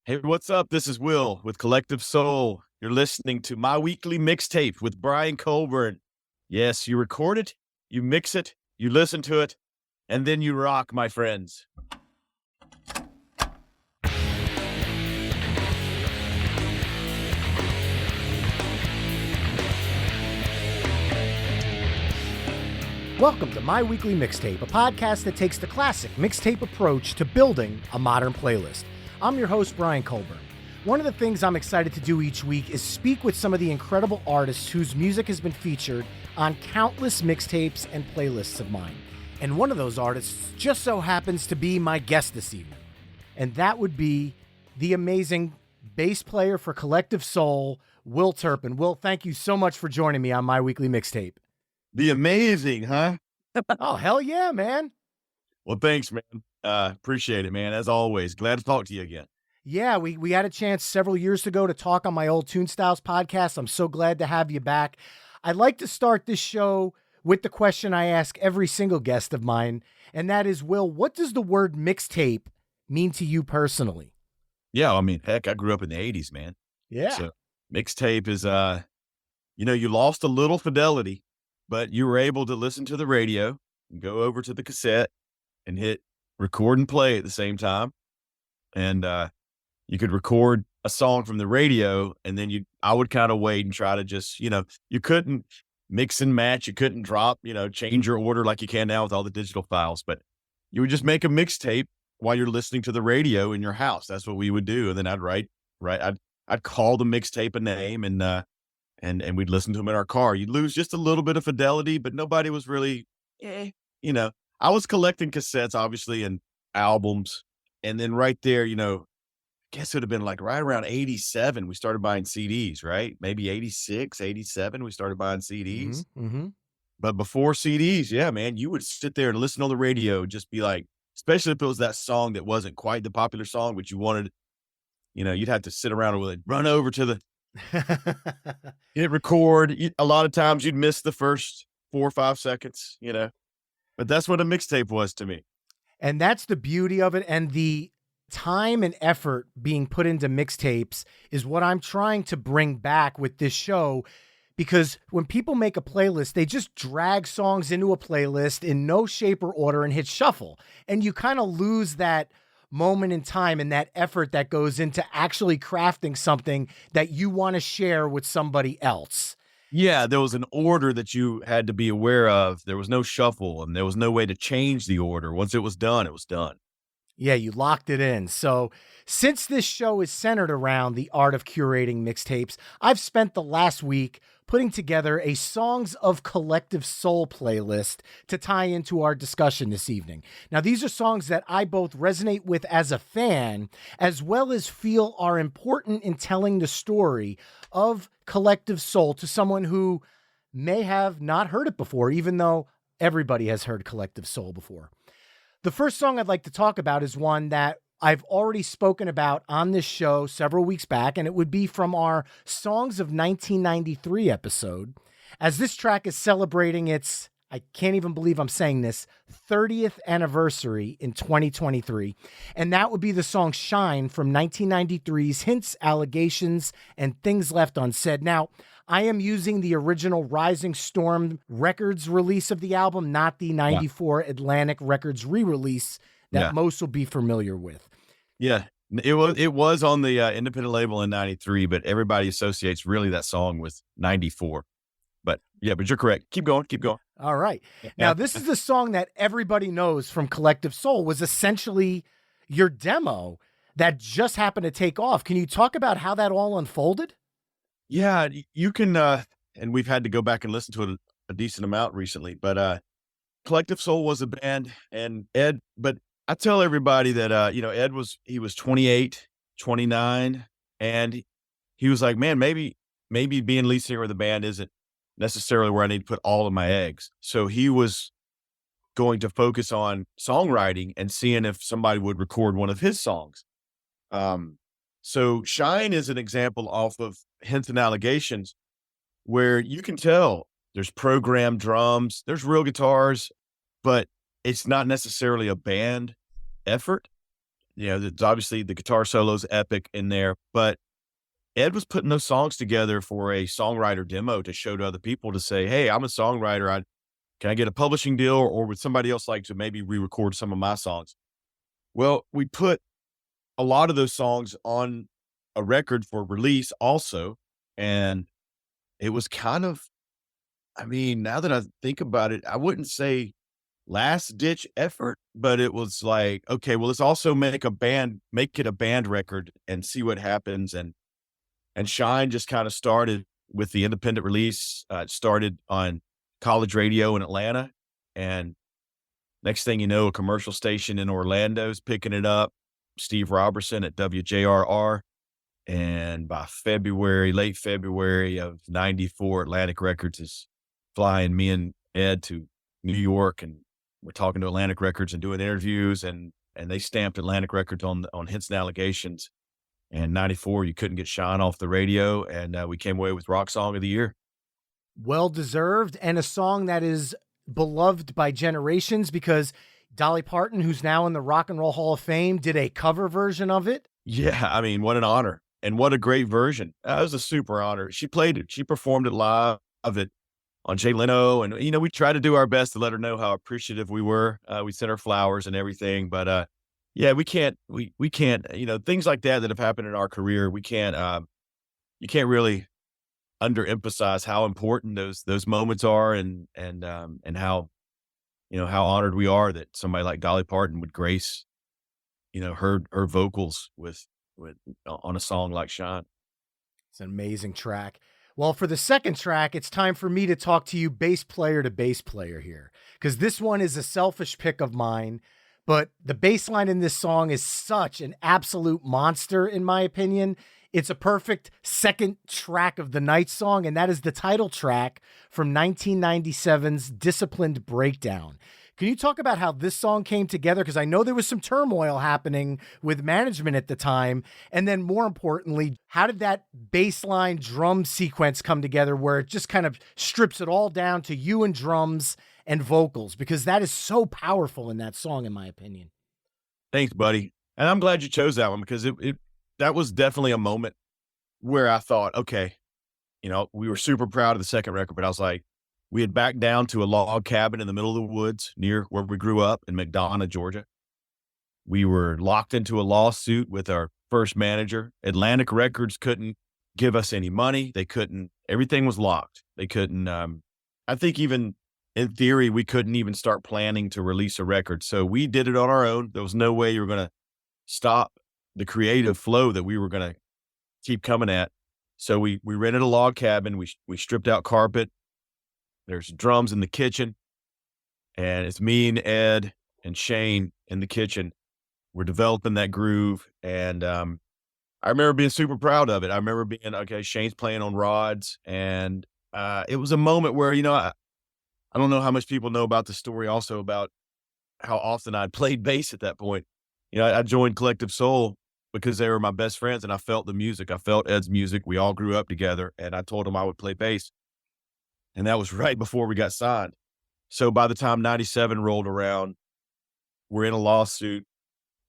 Hey, what's up? This is Will with Collective Soul. You're listening to my weekly mixtape with Brian Colburn. Yes, you record it, you mix it, you listen to it, and then you rock, my friends. Welcome to My Weekly Mixtape, a podcast that takes the classic mixtape approach to building a modern playlist. I'm your host, Brian Colburn. One of the things I'm excited to do each week is speak with some of the incredible artists whose music has been featured on countless mixtapes and playlists of mine. And one of those artists just so happens to be my guest this evening. And that would be the amazing bass player for Collective Soul, Will Turpin. Will, thank you so much for joining me on My Weekly Mixtape. The amazing, huh? Oh, hell yeah, man. Well, thanks, man. Appreciate it, man. As always, glad to talk to you again. Yeah, we had a chance several years ago to talk on my old Tune Styles podcast. I'm so glad to have you back. I'd like to start this show with the question I ask every single guest of mine, and that is, Will, what does the word mixtape mean to you personally? Yeah, I mean, heck, I grew up in the 80s, man. Yeah. So mixtape is, you lost a little fidelity, but you were able to listen to the radio and go over to the cassette and hit record and play at the same time. And you could record a song from the radio, and then I would kind of wait and try to just, you couldn't mix and match. You couldn't drop, change your order like you can now with all the digital files, but you would just make a mixtape while you're listening to the radio in your house. That's what we would do. And then I'd call the mixtape a name, and we'd listen to them in our car. You'd lose just a little bit of fidelity, but nobody was really, I was collecting cassettes, obviously, and albums. And then right there, I guess it would have been like right around 87, we started buying CDs, right? Maybe 86, 87, we started buying CDs. Mm-hmm. But before CDs, yeah, man, you would sit there and listen on the radio, just be like, especially if it was that song that wasn't quite the popular song, but you wanted, you'd have to sit around with it, run over to the, hit record. A lot of times you'd miss the first 4 or 5 seconds, but that's what a mixtape was to me. And that's the beauty of it. And the time and effort being put into mixtapes is what I'm trying to bring back with this show. Because when people make a playlist, they just drag songs into a playlist in no shape or order and hit shuffle. And you kind of lose that moment in time and that effort that goes into actually crafting something that you want to share with somebody else. Yeah, there was an order that you had to be aware of. There was no shuffle, and there was no way to change the order. Once it was done, it was done. Yeah, you locked it in. So since this show is centered around the art of curating mixtapes, I've spent the last week putting together a Songs of Collective Soul playlist to tie into our discussion this evening. Now, these are songs that I both resonate with as a fan, as well as feel are important in telling the story of Collective Soul to someone who may have not heard it before, even though everybody has heard Collective Soul before. The first song I'd like to talk about is one that I've already spoken about on this show several weeks back, and it would be from our Songs of 1993 episode, as this track is celebrating its, I can't even believe I'm saying this, 30th anniversary in 2023. And that would be the song Shine from 1993's Hints, Allegations, and Things Left Unsaid. Now, I am using the original Rising Storm Records release of the album, not the 94 Atlantic Records re-release that most will be familiar with. Yeah, it was on the independent label in 93, but everybody associates really that song with 94. But you're correct. Keep going. All right. Now, this is the song that everybody knows from Collective Soul was essentially your demo that just happened to take off. Can you talk about how that all unfolded? Yeah, you can, and we've had to go back and listen to it a decent amount recently, but Collective Soul was a band, and Ed, but I tell everybody that, Ed he was 28, 29, and he was like, man, maybe being lead singer of the band isn't necessarily where I need to put all of my eggs. So he was going to focus on songwriting and seeing if somebody would record one of his songs. So Shine is an example off of Hints and Allegations, where you can tell there's programmed drums, there's real guitars, but it's not necessarily a band effort. It's obviously the guitar solo's epic in there, but Ed was putting those songs together for a songwriter demo to show to other people to say, "Hey, I'm a songwriter. Can I get a publishing deal, or would somebody else like to maybe re-record some of my songs?" Well, we put a lot of those songs on a record for release also, and it was kind of, I mean, now that I think about it, I wouldn't say last ditch effort, but it was like, okay, well, let's also make it a band record and see what happens. And Shine just kind of started with the independent release. It started on college radio in Atlanta, and next thing you know, a commercial station in Orlando is picking it up. Steve Robertson at WJRR. And by late February of '94, Atlantic Records is flying me and Ed to New York, and we're talking to Atlantic Records and doing interviews, and they stamped Atlantic Records on Hits and Allegations. And '94, you couldn't get Shine off the radio, and we came away with Rock Song of the Year. Well deserved, and a song that is beloved by generations because Dolly Parton, who's now in the Rock and Roll Hall of Fame, did a cover version of it. Yeah, I mean, what an honor, and what a great version. That was a super honor. She played it. She performed it live of it on Jay Leno, and, we tried to do our best to let her know how appreciative we were. We sent her flowers and everything, but, yeah, we can't, things like that have happened in our career, you can't really underemphasize how important those moments are, and how, how honored we are that somebody like Dolly Parton would grace, her vocals with on a song like Shine. It's an amazing track. Well, for the second track, it's time for me to talk to you bass player to bass player here, because this one is a selfish pick of mine, but the bass line in this song is such an absolute monster, in my opinion. It's a perfect second track of the night song, and that is the title track from 1997's Disciplined Breakdown. Can you talk about how this song came together? Because I know there was some turmoil happening with management at the time. And then more importantly, how did that bass line drum sequence come together where it just kind of strips it all down to you and drums and vocals? Because that is so powerful in that song, in my opinion. Thanks, buddy. And I'm glad you chose that one, because that was definitely a moment where I thought, okay, we were super proud of the second record, but I was like, we had backed down to a log cabin in the middle of the woods near where we grew up in McDonough, Georgia. We were locked into a lawsuit with our first manager. Atlantic Records couldn't give us any money. Everything was locked. They couldn't, I think even in theory, we couldn't even start planning to release a record. So we did it on our own. There was no way you were going to stop the creative flow that we were going to keep coming at. So we rented a log cabin. We stripped out carpet. There's drums in the kitchen, and it's me and Ed and Shane in the kitchen. We're developing that groove, and I remember being super proud of it. I remember being, okay, Shane's playing on rods, and it was a moment where, I don't know how much people know about the story also about how often I'd played bass at that point. I joined Collective Soul because they were my best friends, and I felt the music. I felt Ed's music. We all grew up together, and I told him I would play bass. And that was right before we got signed. So by the time '97 rolled around, we're in a lawsuit.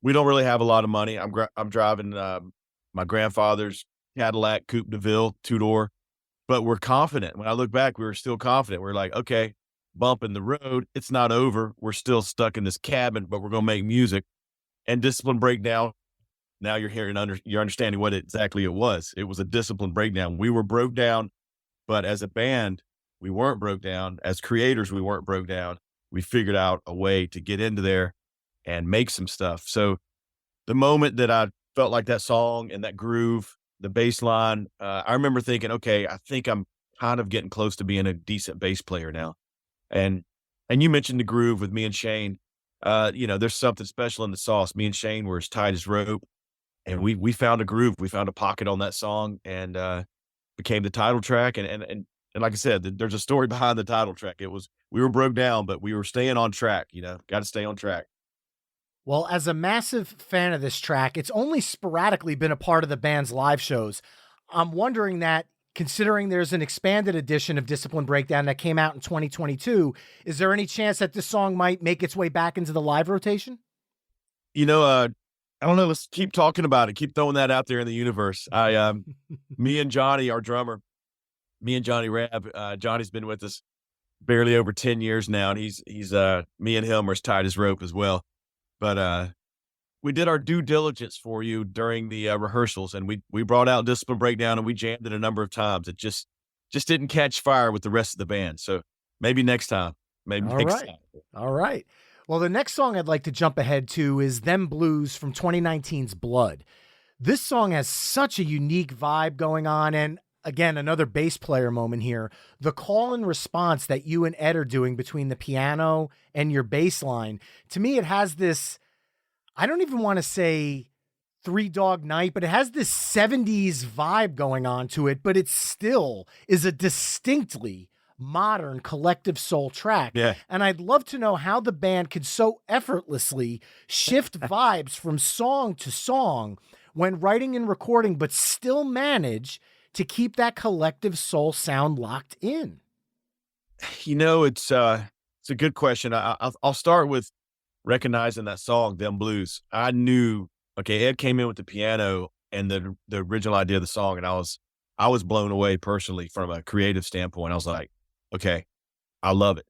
We don't really have a lot of money. I'm driving my grandfather's Cadillac Coupe de Ville 2-door, but we're confident. When I look back, we were still confident. We're like, okay, bump in the road. It's not over. We're still stuck in this cabin, but we're going to make music. And Discipline Breakdown. Now you're you're understanding what exactly it was. It was a discipline breakdown. We were broke down, but as a band, we weren't broke down. As creators, we weren't broke down. We figured out a way to get into there and make some stuff. So the moment that I felt like that song and that groove, the bass line, I remember thinking, okay, I think I'm kind of getting close to being a decent bass player now. And you mentioned the groove with me and Shane. There's something special in the sauce. Me and Shane were as tight as rope, and we found a groove. We found a pocket on that song, and became the title track. And like I said, there's a story behind the title track. We were broke down, but we were staying on track, got to stay on track. Well, as a massive fan of this track, it's only sporadically been a part of the band's live shows. I'm wondering that, considering there's an expanded edition of Discipline Breakdown that came out in 2022, is there any chance that this song might make its way back into the live rotation? I don't know. Let's keep talking about it. Keep throwing that out there in the universe. Me and Johnny, our drummer, me and Johnny Rabb, Johnny's been with us barely over 10 years now. And he's me and him are as tight as rope as well. But, we did our due diligence for you during the rehearsals, and we brought out Discipline Breakdown, and we jammed it a number of times. It just didn't catch fire with the rest of the band. So maybe next time. Maybe All next right. time. All right. Well, the next song I'd like to jump ahead to is Them Blues from 2019's Blood. This song has such a unique vibe going on, and again, another bass player moment here. The call and response that you and Ed are doing between the piano and your bass line, to me, it has this, I don't even want to say Three Dog Night, but it has this 70s vibe going on to it, but it still is a distinctly modern Collective Soul track. Yeah. And I'd love to know how the band could so effortlessly shift vibes from song to song when writing and recording, but still manage to keep that Collective Soul sound locked in. It's a good question. I'll start with recognizing that song, Them Blues. I knew, okay, Ed came in with the piano and the original idea of the song, and I was blown away personally from a creative standpoint. I was like, okay, I love it.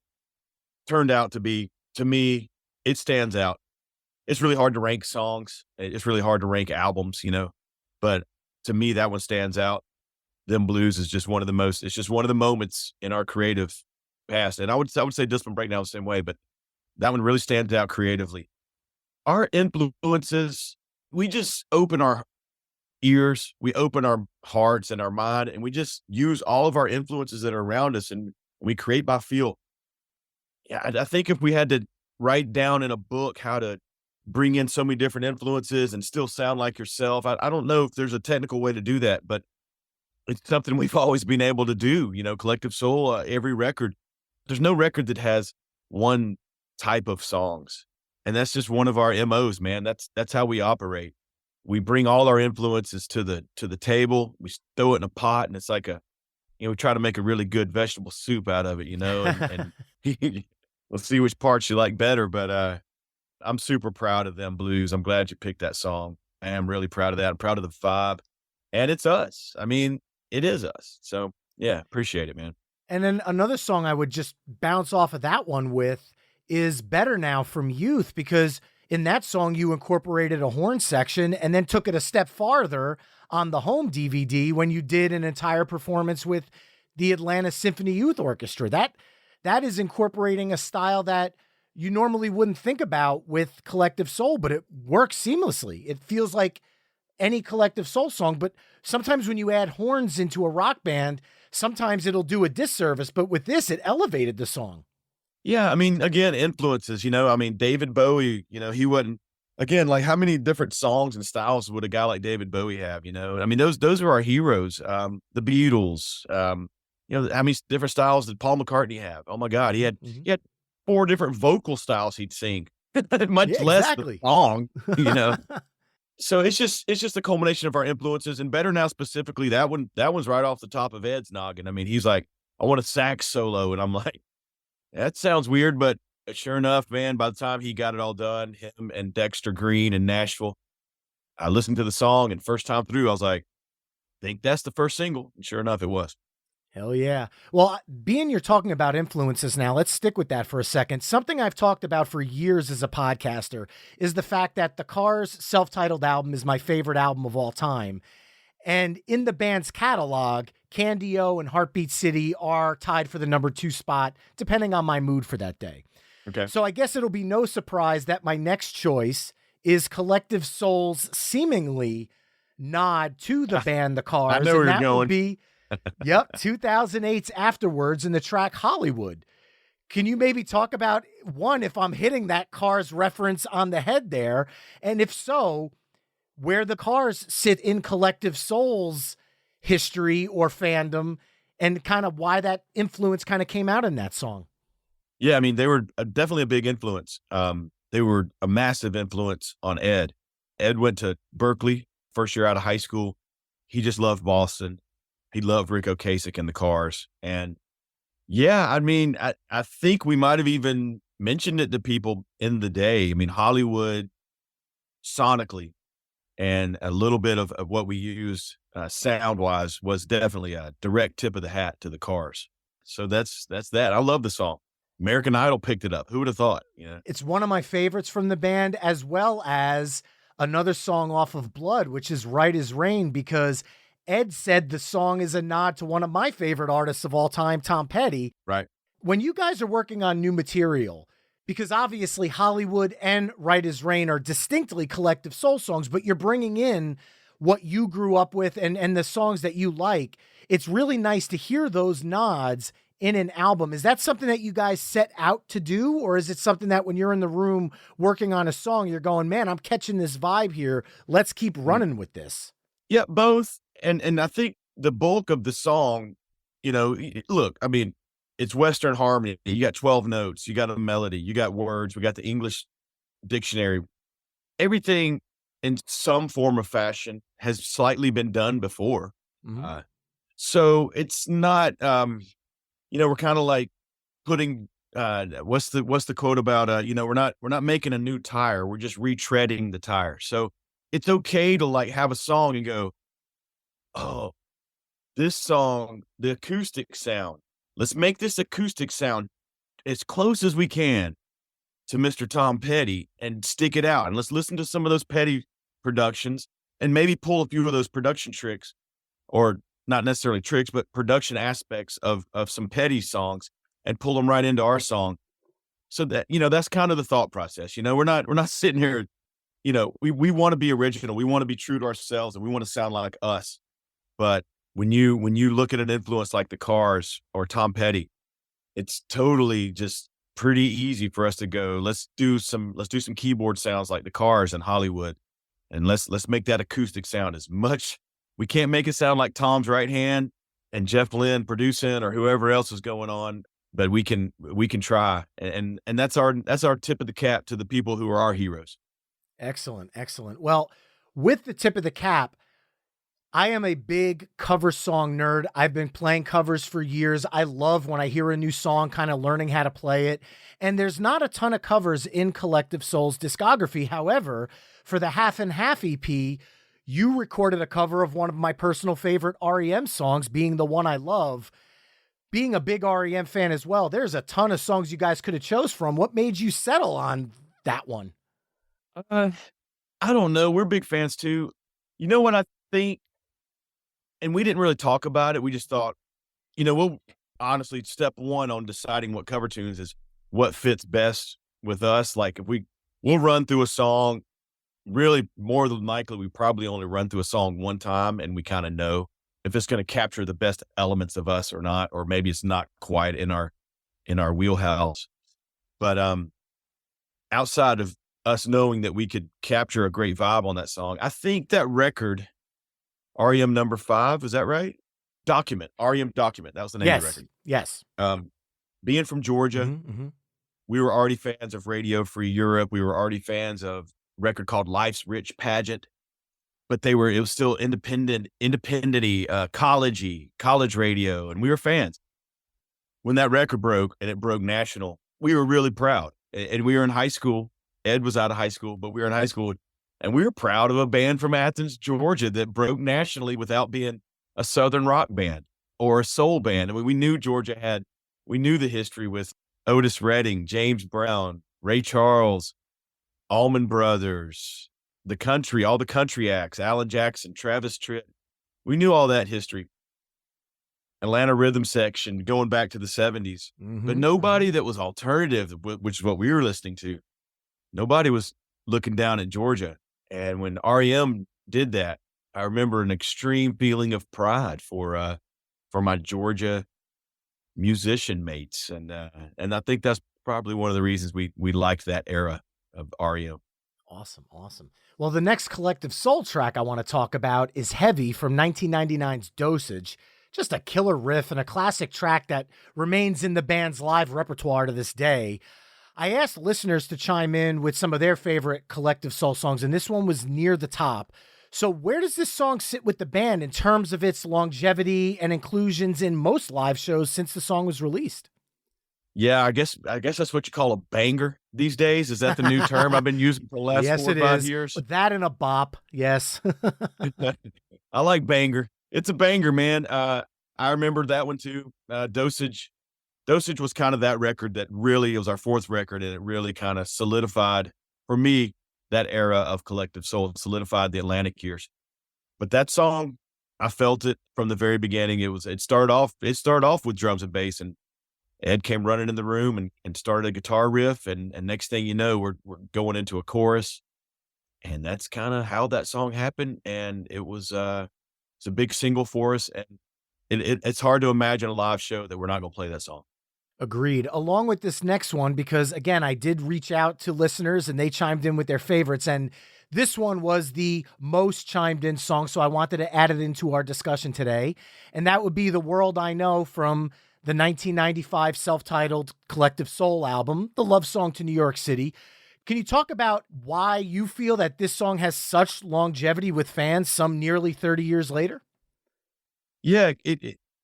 Turned out to be, to me, it stands out. It's really hard to rank songs. It's really hard to rank albums, but to me, that one stands out. Them Blues is just it's just one of the moments in our creative past. And I would say Discipline Breakdown the same way, but that one really stands out creatively. Our influences, we just open our ears, we open our hearts and our mind, and we just use all of our influences that are around us, and we create by feel. Yeah, I think if we had to write down in a book how to bring in so many different influences and still sound like yourself, I don't know if there's a technical way to do that, but it's something we've always been able to do. Collective Soul, every record, there's no record that has one type of songs. And that's just one of our MOs, man. That's how we operate. We bring all our influences to the table. We throw it in a pot, and it's like we try to make a really good vegetable soup out of it, and we'll see which parts you like better. But I'm super proud of Them Blues. I'm glad you picked that song. I am really proud of that. I'm proud of the vibe, and it's us. I mean, it is us. So yeah, appreciate it, man. And then another song I would just bounce off of that one with is Better Now from Youth, because in that song, you incorporated a horn section and then took it a step farther on the home DVD when you did an entire performance with the Atlanta Symphony Youth Orchestra. That is incorporating a style that you normally wouldn't think about with Collective Soul, but it works seamlessly. It feels like any Collective Soul song, but sometimes when you add horns into a rock band, sometimes it'll do a disservice, but with this, it elevated the song. Yeah, I mean, again, influences, David Bowie, he wasn't, again, like how many different songs and styles would a guy like David Bowie have, I mean, those are our heroes. The Beatles, how many different styles did Paul McCartney have? Oh my God, he had 4 different vocal styles he'd sing, much less the song, So it's just a culmination of our influences, and Better Now specifically, that one's right off the top of Ed's noggin. I mean, he's like, I want a sax solo, and I'm like, that sounds weird, but sure enough, man, by the time he got it all done, him and Dexter Green in Nashville, I listened to the song, and first time through, I was like, I think that's the first single. And sure enough, it was. Hell yeah. Well, being you're talking about influences now, let's stick with that for a second. Something I've talked about for years as a podcaster is the fact that the Cars self-titled album is my favorite album of all time. And in the band's catalog, Candy-O and Heartbeat City are tied for the number 2 spot, depending on my mood for that day. Okay. So I guess it'll be no surprise that my next choice is Collective Soul's seemingly nod to the band The Cars. I know where you're going. Would be, 2008's Afterwords in the track Hollywood. Can you maybe talk about, one, if I'm hitting that Cars reference on the head there, and if so, where the Cars sit in Collective Soul's history or fandom, and kind of why that influence kind of came out in that song? Yeah, I mean, they were definitely a big influence. They were a massive influence on Ed. Ed went to Berkeley first year out of high school. He just loved Boston. He loved Rick Ocasek and the Cars. And yeah, I mean, I think we might have even mentioned it to people in the day. I mean, Hollywood sonically and a little bit of what we used sound wise was definitely a direct tip of the hat to the Cars. So that's that. I love the song. American Idol picked it up. Who would have thought? Yeah. It's one of my favorites from the band, as well as another song off of Blood, which is Right as Rain, because Ed said the song is a nod to one of my favorite artists of all time, Tom Petty. Right. When you guys are working on new material, because obviously Hollywood and Right as Rain are distinctly collective soul songs, but you're bringing in what you grew up with and the songs that you like. It's really nice to hear those nods in an album. Is that something that you guys set out to do? Or is it something that when you're in the room working on a song, you're going, man, I'm catching this vibe here. Let's keep running with this. Yeah, both. And I think the bulk of the song, look, I mean, it's Western harmony. You got 12 notes, you got a melody, you got words, we got the English dictionary. Everything in some form or fashion has slightly been done before. Mhm. So it's not, we're kind of like putting, what's the quote about, we're not making a new tire. We're just retreading the tire. So it's okay to like have a song and go, oh, this song, the acoustic sound, let's make this acoustic sound as close as we can to Mr. Tom Petty and stick it out. And let's listen to some of those Petty productions and maybe pull a few of those production tricks, or not necessarily tricks, but production aspects of some Petty songs and pull them right into our song. So that, that's kind of the thought process. We're not sitting here, we want to be original. We want to be true to ourselves and we want to sound like us. But when you look at an influence like the Cars or Tom Petty, it's totally just pretty easy for us to go, let's do some keyboard sounds like the Cars in Hollywood. And let's make that acoustic sound as much. We can't make it sound like Tom's right hand and Jeff Lynne producing or whoever else is going on, but we can try. And that's our tip of the cap to the people who are our heroes. Excellent. Excellent. Well, with the tip of the cap, I am a big cover song nerd. I've been playing covers for years. I love when I hear a new song, kind of learning how to play it. And there's not a ton of covers in Collective Soul's discography. However, for the Half and Half EP, you recorded a cover of one of my personal favorite REM songs, Being the One I Love. Being a big REM fan as well, there's a ton of songs you guys could have chose from. What made you settle on that one? I don't know. We're big fans too. You know what I think? And we didn't really talk about it. We just thought, we'll honestly, step one on deciding what cover tunes is what fits best with us. Like if we'll run through a song, really more than likely, we probably only run through a song one time and we kind of know if it's going to capture the best elements of us or not, or maybe it's not quite in our wheelhouse. But, outside of us knowing that we could capture a great vibe on that song, I think that record, REM number 5, is that right? Document, REM Document. That was the name of the record. Yes. Being from Georgia, Mm-hmm. we were already fans of Radio Free Europe. We were already fans of a record called Life's Rich Pageant, but it was still independent-y, college radio, and we were fans. When that record broke and it broke national, we were really proud. And we were in high school. Ed was out of high school, but we were in high school. And we were proud of a band from Athens, Georgia that broke nationally without being a Southern rock band or a soul band. I mean, we knew we knew the history with Otis Redding, James Brown, Ray Charles, Allman Brothers, all the country acts, Alan Jackson, Travis Tritt. We knew all that history. Atlanta Rhythm Section going back to the 70s. Mm-hmm. But nobody that was alternative, which is what we were listening to, nobody was looking down at Georgia. And when REM did that, I remember an extreme feeling of pride for my Georgia musician mates. And I think that's probably one of the reasons we liked that era of REM. Awesome. Awesome. Well, the next Collective Soul track I want to talk about is Heavy from 1999's Dosage. Just a killer riff and a classic track that remains in the band's live repertoire to this day. I asked listeners to chime in with some of their favorite Collective Soul songs, and this one was near the top. So where does this song sit with the band in terms of its longevity and inclusions in most live shows since the song was released? Yeah, I guess that's what you call a banger these days. Is that the new term I've been using for the last Yes, 4 or it 5 is. years? That and a bop. Yes. I like banger. It's a banger, man. I remember that one too. Dosage. Dosage was kind of that record that really, it was our 4th record, and it really kind of solidified for me that era of Collective Soul. It solidified the Atlantic years. But that song, I felt it from the very beginning. It started off with drums and bass, and Ed came running in the room and started a guitar riff, and next thing you know, we're going into a chorus, and that's kind of how that song happened. And it's a big single for us, and it's hard to imagine a live show that we're not going to play that song. Agreed. Along with this next one, because again, I did reach out to listeners and they chimed in with their favorites. And this one was the most chimed in song. So I wanted to add it into our discussion today. And that would be The World I Know from the 1995 self-titled Collective Soul album, the love song to New York City. Can you talk about why you feel that this song has such longevity with fans some nearly 30 years later? Yeah,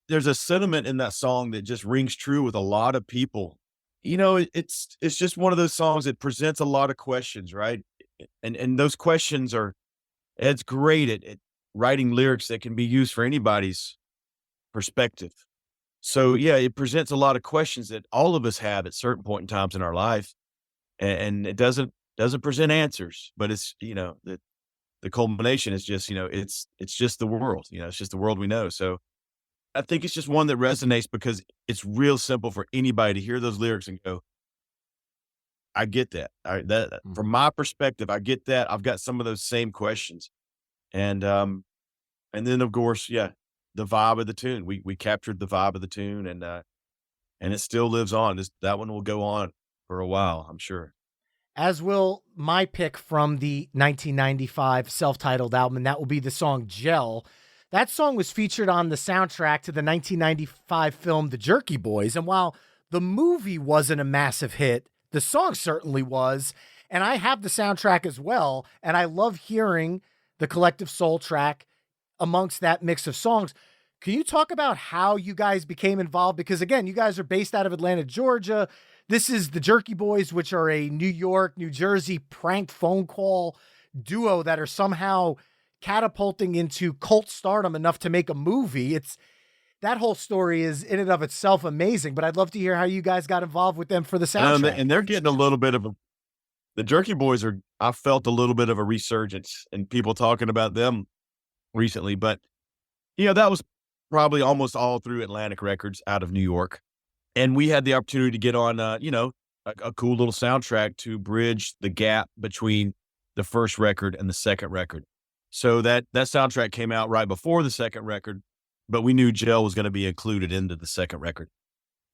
there's a sentiment in that song that just rings true with a lot of people. It's just one of those songs that presents a lot of questions, right? And those questions are Ed's great at writing lyrics that can be used for anybody's perspective. So yeah, it presents a lot of questions that all of us have at certain point in times in our life, and it doesn't present answers, but it's the culmination is just it's just the world, it's just the world we know. So I think it's just one that resonates because it's real simple for anybody to hear those lyrics and go, I get that. That Mm. from my perspective, I get that. I've got some of those same questions. And then of course, yeah, the vibe of the tune. We captured the vibe of the tune, and it still lives on. That one will go on for a while, I'm sure. As will my pick from the 1995 self-titled album, and that will be the song Gel. That song was featured on the soundtrack to the 1995 film The Jerky Boys, and while the movie wasn't a massive hit, the song certainly was, and I have the soundtrack as well, and I love hearing the Collective Soul track amongst that mix of songs. Can you talk about how you guys became involved? Because again, you guys are based out of Atlanta, Georgia. This is the Jerky Boys, which are a New York, New Jersey prank phone call duo that are somehow catapulting into cult stardom enough to make a movie. It's that whole story is in and of itself amazing, but I'd love to hear how you guys got involved with them for the I know, soundtrack. and they're getting a little bit of the Jerky Boys are. I felt a little bit of a resurgence and people talking about them recently, but that was probably almost all through Atlantic Records out of New York. And we had the opportunity to get on, a cool little soundtrack to bridge the gap between the first record and the second record. So that soundtrack came out right before the second record, but we knew Gel was going to be included into the second record.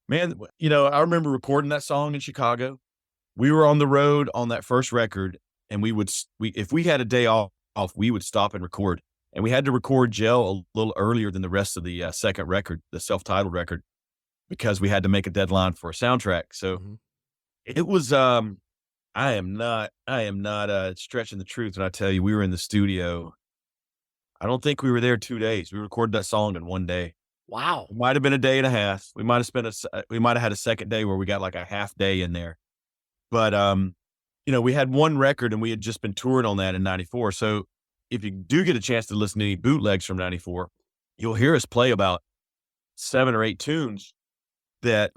Man, I remember recording that song in Chicago. We were on the road on that first record, and if we had a day off, we would stop and record. And we had to record Gel a little earlier than the rest of the second record, the self-titled record, because we had to make a deadline for a soundtrack. So Mhm. it was, I am not stretching the truth when I tell you we were in the studio. I don't think we were there 2 days. We recorded that song in 1 day. Wow. It might have been a day and a half. We might have we might have had a second day where we got like a half day in there. But, we had one record and we had just been touring on that in 94. So if you do get a chance to listen to any bootlegs from 94, you'll hear us play about 7 or 8 tunes that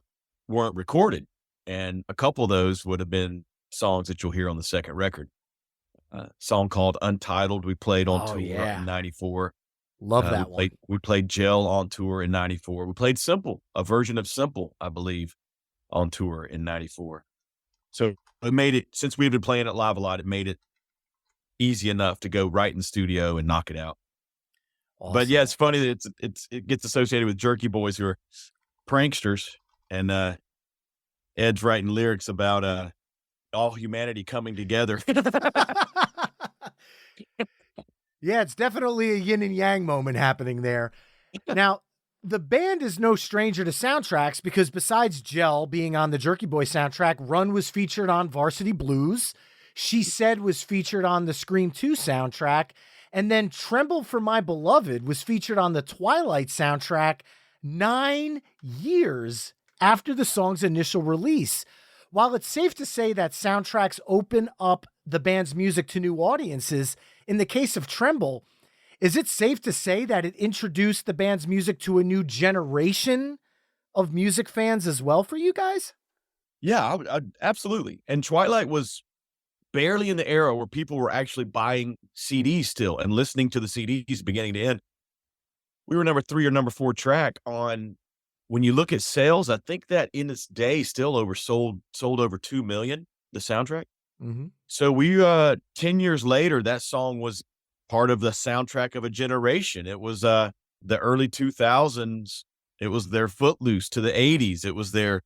weren't recorded. And a couple of those would have been songs that you'll hear on the second record. A song called Untitled, we played on Oh, tour yeah. in 94. Love We that one. played Gel on tour in 94. We played Simple, a version of Simple, I believe, on tour in 94. So it made it, since we've been playing it live a lot, it made it easy enough to go right in the studio and knock it out. But yeah, Awesome. it's funny that it gets associated with Jerky Boys, who are pranksters, and Ed's writing lyrics about all humanity coming together. Yeah, it's definitely a yin and yang moment happening there. Now, the band is no stranger to soundtracks because besides Gel being on the Jerky Boy soundtrack, Run was featured on Varsity Blues. She Said was featured on the Scream 2 soundtrack. And then Tremble for My Beloved was featured on the Twilight soundtrack 9 years after the song's initial release. While it's safe to say that soundtracks open up the band's music to new audiences, in the case of Tremble, is it safe to say that it introduced the band's music to a new generation of music fans as well for you guys? Yeah, absolutely. And Twilight was barely in the era where people were actually buying CDs still and listening to the CDs beginning to end. We were number 3 or number 4 track on. When you look at sales, I think that in its day still sold over 2 million, the soundtrack. Mm-hmm. So we 10 years later, that song was part of the soundtrack of a generation. It was the early 2000s. It was their Footloose to the 80s. It was their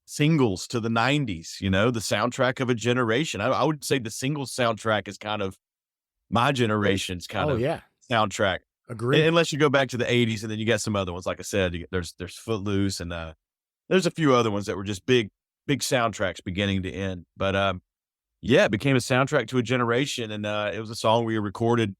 singles to the 90s, the soundtrack of a generation. I would say the singles soundtrack is kind of my generation's kind of soundtrack. Agree. Unless you go back to the 80s, and then you got some other ones. Like I said, there's Footloose, and there's a few other ones that were just big soundtracks beginning to end. But yeah, it became a soundtrack to a generation, and it was a song we recorded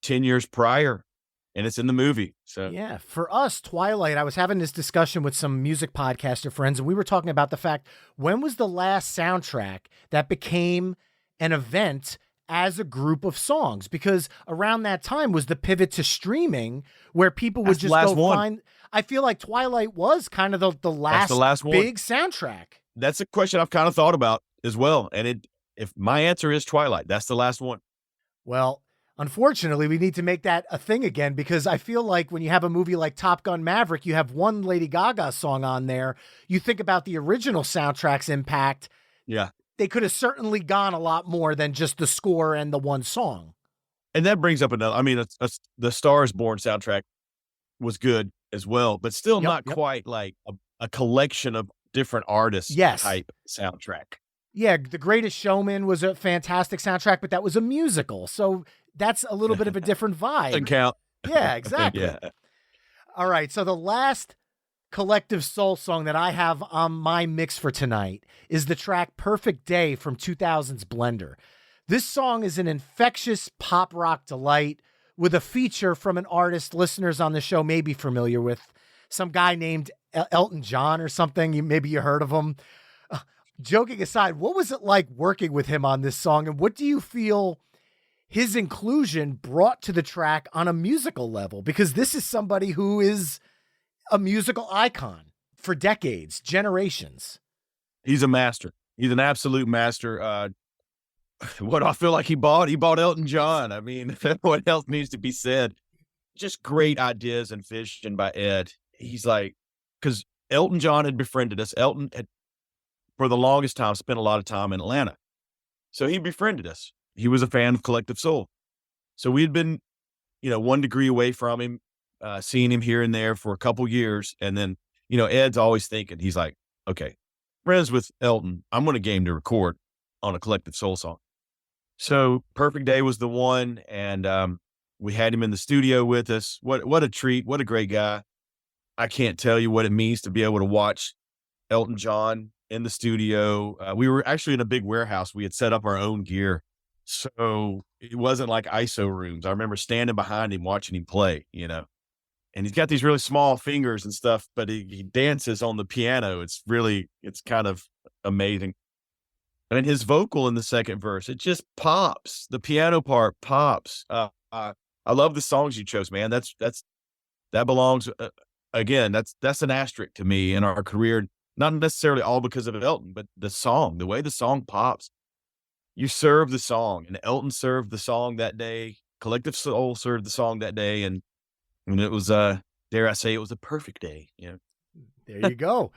10 years prior, and it's in the movie. So yeah, for us, Twilight, I was having this discussion with some music podcaster friends, and we were talking about the fact, when was the last soundtrack that became an event as a group of songs? Because around that time was the pivot to streaming, where people would just go find. I feel like Twilight was kind of the last big soundtrack. That's a question I've kind of thought about as well. And if my answer is Twilight, that's the last one. Well, unfortunately, we need to make that a thing again, because I feel like when you have a movie like Top Gun Maverick, you have one Lady Gaga song on there. You think about the original soundtrack's impact. Yeah. They could have certainly gone a lot more than just the score and the one song. And that brings up another, I mean, the Star is Born soundtrack was good as well, but still not quite like a collection of different artists type soundtrack. Yeah, The Greatest Showman was a fantastic soundtrack, but that was a musical. So that's a little bit of a different vibe. Doesn't count. Yeah, exactly. Yeah. All right, so the last collective soul song that I have on my mix for tonight is the track Perfect Day from 2000's Blender. This song is an infectious pop rock delight with a feature from an artist listeners on the show may be familiar with, some guy named Elton John or something. Maybe you heard of him. Joking aside, what was it like working with him on this song, and what do you feel his inclusion brought to the track on a musical level? Because this is somebody who is a musical icon for decades, generations. He's a master. He's an absolute master. What I feel like he bought Elton John. I mean, what else needs to be said? Just great ideas and vision by Ed. He's like, because Elton John had befriended us. Elton had, for the longest time, spent a lot of time in Atlanta. So he befriended us. He was a fan of Collective Soul. So we had been, 1 degree away from him, seeing him here and there for a couple years. And then, Ed's always thinking, he's like, okay, friends with Elton, I'm going to game to record on a Collective Soul song. So Perfect Day was the one. And we had him in the studio with us. What a treat. What a great guy. I can't tell you what it means to be able to watch Elton John in the studio. We were actually in a big warehouse. We had set up our own gear. So it wasn't like ISO rooms. I remember standing behind him, watching him play, and he's got these really small fingers and stuff, but he dances on the piano. It's kind of amazing. I mean, his vocal in the second verse, it just pops. The piano part pops. I love the songs you chose, man. That belongs, again, that's an asterisk to me in our career. Not necessarily all because of Elton, but the way the song pops. You serve the song, and Elton served the song that day. Collective Soul served the song that day, and it was, dare I say, it was a perfect day. There you go.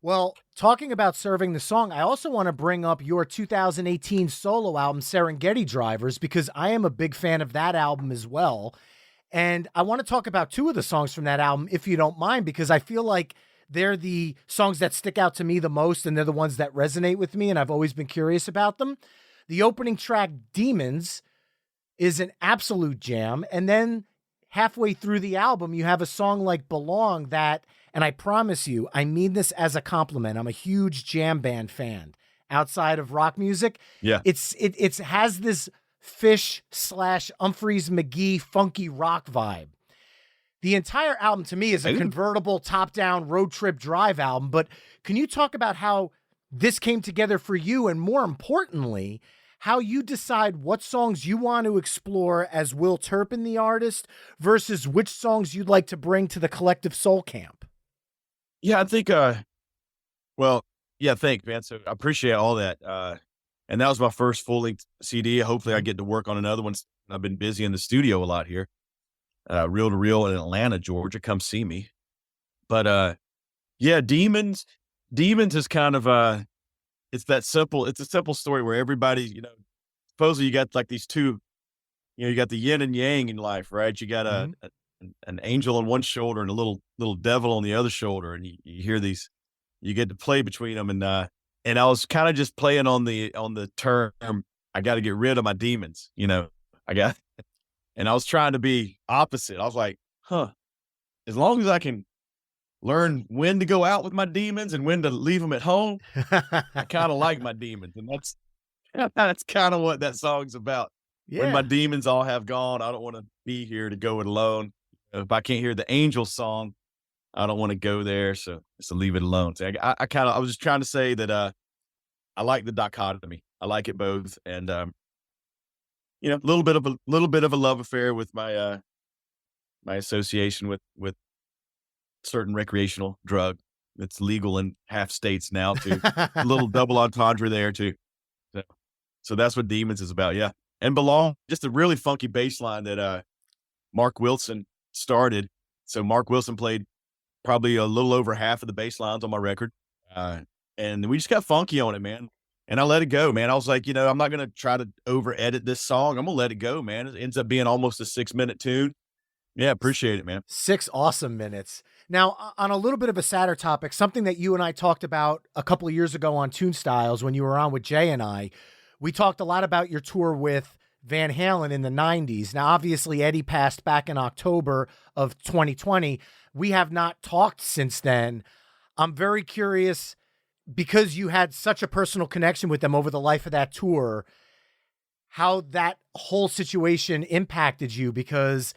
Well, talking about serving the song, I also want to bring up your 2018 solo album, Serengeti Drivers, because I am a big fan of that album as well. And I want to talk about 2 of the songs from that album, if you don't mind, because I feel like they're the songs that stick out to me the most, and they're the ones that resonate with me, and I've always been curious about them. The opening track, Demons, is an absolute jam. And then halfway through the album, you have a song like Belong that, and I promise you, I mean this as a compliment, I'm a huge jam band fan outside of rock music. Yeah. It has this Fish / Humphreys McGee funky rock vibe. The entire album to me is a convertible top-down road trip drive album, but can you talk about how this came together for you, and more importantly, how you decide what songs you want to explore as Will Turpin, the artist, versus which songs you'd like to bring to the Collective Soul camp? Yeah, I think, well, yeah, thanks, man. So I appreciate all that. And that was my first full-length CD. Hopefully I get to work on another one. I've been busy in the studio a lot here. Reel to Reel in Atlanta, Georgia. Come see me. But yeah, Demons is kind of it's a simple story where everybody, supposedly you got like these two, you got the yin and yang in life, right? You got an angel on one shoulder and a little devil on the other shoulder, and you hear these, you get to play between them, and I was kind of just playing on the term, I got to get rid of my demons, and I was trying to be opposite. I was like, as long as I can learn when to go out with my demons and when to leave them at home, I kind of like my demons. And that's kind of what that song's about. Yeah. When my demons all have gone, I don't want to be here to go it alone. If I can't hear the angel song, I don't want to go there. So leave it alone. So I was just trying to say that, I like the dichotomy. I like it both. And, a little bit of a love affair with my, my association with certain recreational drug that's legal in half states now too. A little double entendre there too. So that's what Demons is about. Yeah. And Belong, just a really funky bass line that, Mark Wilson started. So Mark Wilson played probably a little over half of the bass lines on my record. And we just got funky on it, man. And I let it go, man. I was like, I'm not going to try to over edit this song. I'm going to let it go, man. It ends up being almost a 6-minute tune. Yeah. Appreciate it, man. 6 awesome minutes. Now, on a little bit of a sadder topic, something that you and I talked about a couple of years ago on Tune Styles when you were on with Jay and I, we talked a lot about your tour with Van Halen in the 90s. Now, obviously, Eddie passed back in October of 2020. We have not talked since then. I'm very curious, because you had such a personal connection with them over the life of that tour, how that whole situation impacted you, because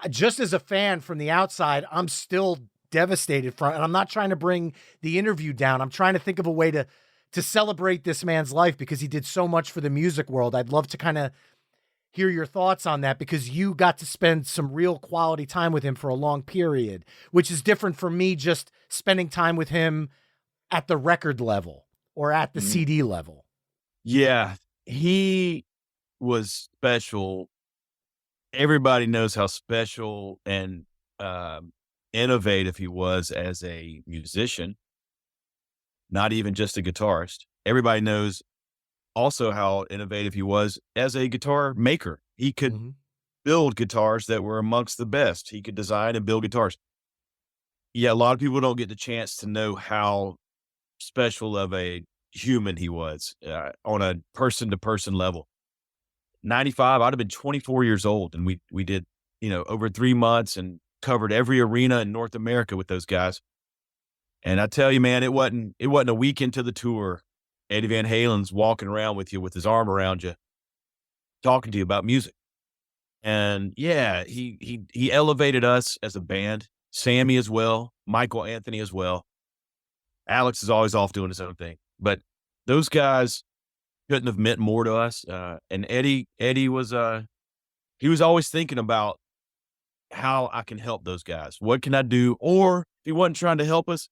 just as a fan from the outside, I'm still devastated from, and I'm not trying to bring the interview down. I'm trying to think of a way to celebrate this man's life, because he did so much for the music world. I'd love to kind of hear your thoughts on that, because you got to spend some real quality time with him for a long period, which is different from me just spending time with him at the record level or at the CD level. Yeah. He was special. Everybody knows how special and innovative he was as a musician, not even just a guitarist. Everybody knows also how innovative he was as a guitar maker. He could build guitars that were amongst the best. He could design and build guitars. Yeah, a lot of people don't get the chance to know how special of a human he was on a person-to-person level. 95, I'd have been 24 years old, and we did, over 3 months and covered every arena in North America with those guys. And I tell you, man, it wasn't a week into the tour, Eddie Van Halen's walking around with you with his arm around you, talking to you about music. And yeah, he elevated us as a band, Sammy as well, Michael Anthony as well. Alex is always off doing his own thing, but those guys couldn't have meant more to us. And Eddie was, he was always thinking about how I can help those guys. What can I do? Or if he wasn't trying to help us,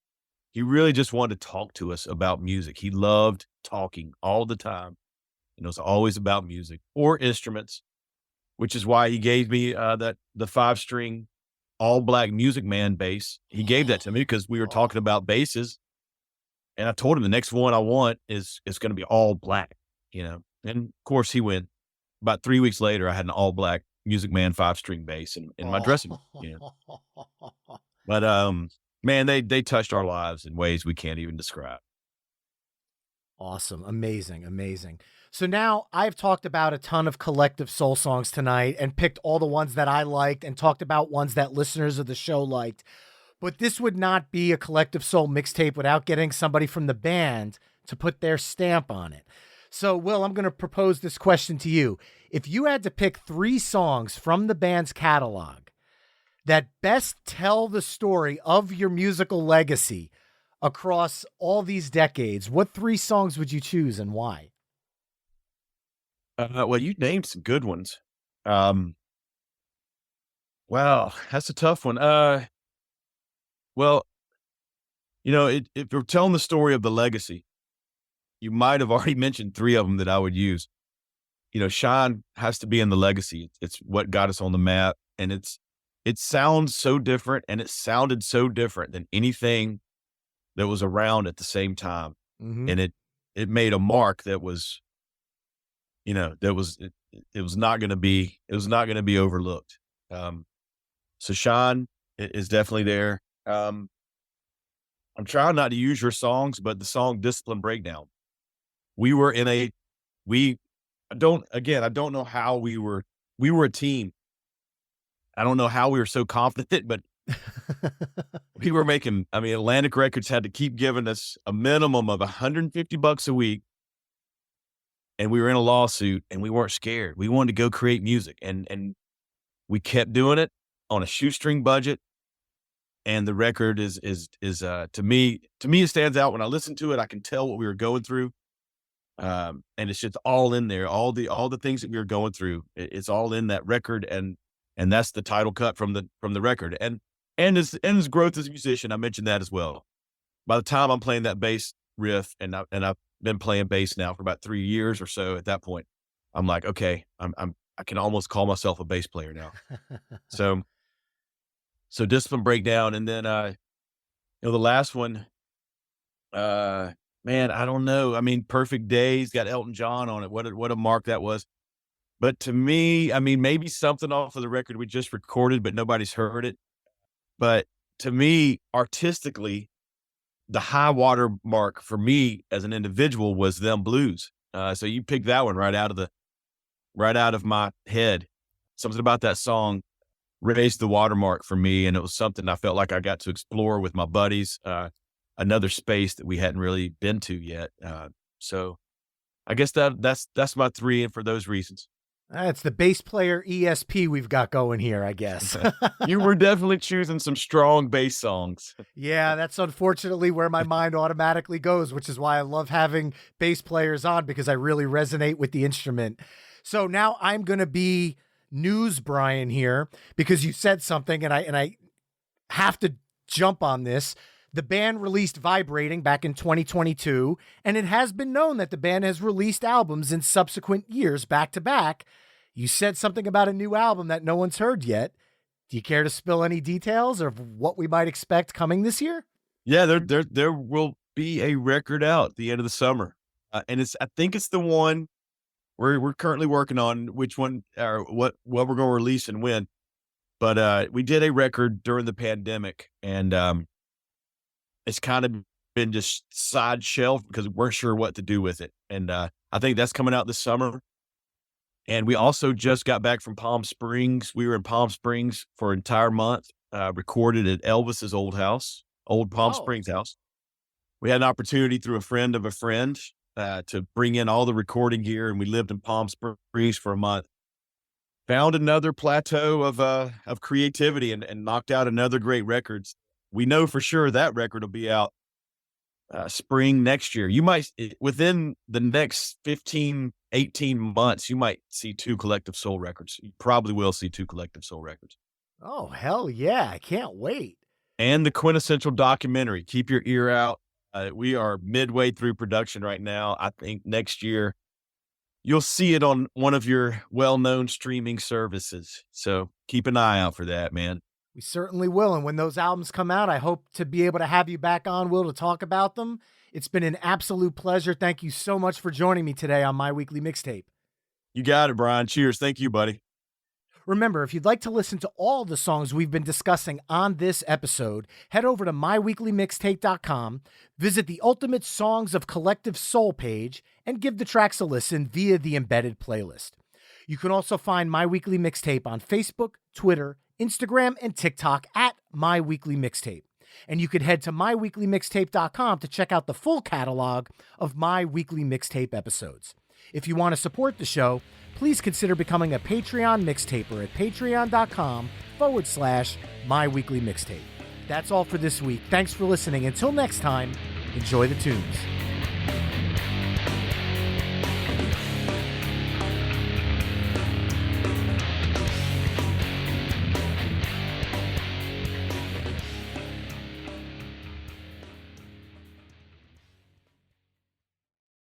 he really just wanted to talk to us about music. He loved talking all the time. And it was always about music or instruments, which is why he gave me the 5-string all black Music Man bass. He gave that to me because we were talking about basses. And I told him the next one I want is going to be all black, And of course he went. About 3 weeks later, I had an all black Music Man 5-string bass in my dressing room. But man, they touched our lives in ways we can't even describe. Awesome. Amazing. So now I've talked about a ton of Collective Soul songs tonight and picked all the ones that I liked and talked about ones that listeners of the show liked. But this would not be a Collective Soul mixtape without getting somebody from the band to put their stamp on it. So, Will, I'm going to propose this question to you. If you had to pick 3 songs from the band's catalog that best tell the story of your musical legacy across all these decades, what 3 songs would you choose and why? Well, you named some good ones. Um, wow, that's a tough one. Well, if you're telling the story of the legacy, you might have already mentioned 3 of them that I would use. Shine has to be in the legacy. It's what got us on the map, and it sounds so different, and it sounded so different than anything that was around at the same time, Mhm. and it made a mark that was, it was not gonna be overlooked. Um, so Shine is definitely there. I'm trying not to use your songs, but the song Discipline Breakdown. We were in a we I don't know how we were a team. I don't know how we were so confident, but we were making I mean, Atlantic Records had to keep giving us a minimum of $150 a week, and we were in a lawsuit, and we weren't scared. We wanted to go create music, and we kept doing it on a shoestring budget, and the record to me, it stands out. When I listen to it, I can tell what we were going through. And it's just all in there. All the things that we were going through, it's all in that record, and that's the title cut from the record. And his growth as a musician, I mentioned that as well. By the time I'm playing that bass riff, and I've been playing bass now for about 3 years or so. At that point, I'm like, okay, I can almost call myself a bass player now. So Discipline Breakdown, and then the last one, uh, man, I don't know. I mean, Perfect Days got Elton John on it. What a mark that was. But to me, I mean, maybe something off of the record we just recorded, but nobody's heard it. But to me, artistically, the high water mark for me as an individual was Them Blues. So you picked that one right out of my head. Something about that song raised the watermark for me, and it was something I felt like I got to explore with my buddies. Another space that we hadn't really been to yet. So I guess that's my 3, and for those reasons. It's the bass player ESP we've got going here, I guess. You were definitely choosing some strong bass songs. Yeah, that's unfortunately where my mind automatically goes, which is why I love having bass players on, because I really resonate with the instrument. So now I'm going to be news Brian here, because you said something and I have to jump on this. The band released Vibrating back in 2022, and it has been known that the band has released albums in subsequent years back to back. You said something about a new album that no one's heard yet. Do you care to spill any details of what we might expect coming this year? Yeah, there will be a record out at the end of the summer, and I think it's the one we're currently working on. Which one or what we're going to release and when? But we did a record during the pandemic, and it's kind of been just side shelf because we weren't sure what to do with it. And I think that's coming out this summer. And we also just got back from Palm Springs. We were in Palm Springs for an entire month, recorded at Elvis's old Palm Oh, Springs house. We had an opportunity through a friend of a friend to bring in all the recording gear, and we lived in Palm Springs for a month. Found another plateau of creativity, and knocked out another great records. We know for sure that record will be out spring next year. You might, within the next 15, 18 months, you might see 2 Collective Soul records. You probably will see 2 Collective Soul records. oh, hell yeah. I can't wait. And the quintessential documentary, keep your ear out. We are midway through production right now. I think next year you'll see it on one of your well-known streaming services. So keep an eye out for that, man. We certainly will. And when those albums come out, I hope to be able to have you back on, Will, to talk about them. It's been an absolute pleasure. Thank you so much for joining me today on My Weekly Mixtape. You got it, Brian. Cheers. Thank you, buddy. Remember, if you'd like to listen to all the songs we've been discussing on this episode, head over to myweeklymixtape.com, visit the Ultimate Songs of Collective Soul page, and give the tracks a listen via the embedded playlist. You can also find My Weekly Mixtape on Facebook, Twitter, Instagram, and TikTok at My Weekly Mixtape. And you can head to myweeklymixtape.com to check out the full catalog of My Weekly Mixtape episodes. If you want to support the show, please consider becoming a Patreon mixtaper at patreon.com/myweeklymixtape. That's all for this week. Thanks for listening. Until next time, enjoy the tunes.